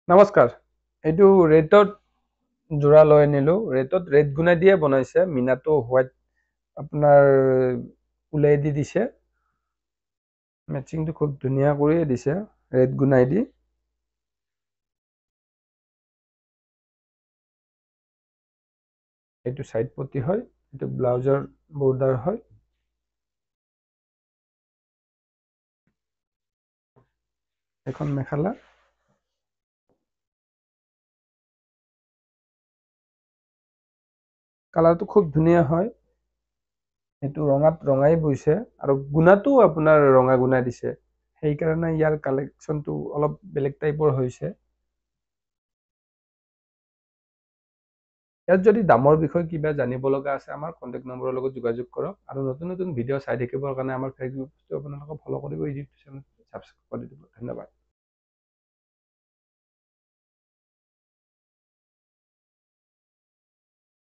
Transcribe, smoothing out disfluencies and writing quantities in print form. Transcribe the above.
নমস্কাৰ। এইটো ৰেটত যোৰা লৈ আনিলো। ৰেটত ৰেড গুণাই দিয়ে বনাইছে। মিনাটো হোৱাইট আপোনাৰ ওলাই দিছে। মেচিংটো খুব ধুনীয়া কৰিয়ে দিছে ৰেড গুণাই দি। এইটো সাইড পটি হয়, এইটো ব্লাউজৰ বৰ্ডাৰ হয়। এখন মেখেলা। কালাৰটো খুব ধুনীয়া হয়। এইটো ৰঙাত ৰঙাই বৈছে আৰু গুণাটো আপোনাৰ ৰঙা গুণা দিছে। সেইকাৰণে ইয়াৰ কালেকশ্যনটো অলপ বেলেগ টাইপৰ হৈছে। ইয়াত যদি দামৰ বিষয়ে কিবা জানিব লগা আছে আমাৰ কণ্টেক্ট নম্বৰৰ লগত যোগাযোগ কৰক আৰু নতুন নতুন ভিডিঅ' চাই থাকিবৰ কাৰণে আমাৰ ফেচবুক পেজটো আপোনালোকে ফ'ল' কৰিব, ইউটিউব চেনেলটো ছাবস্ক্ৰাইব কৰি দিব। ধন্যবাদ।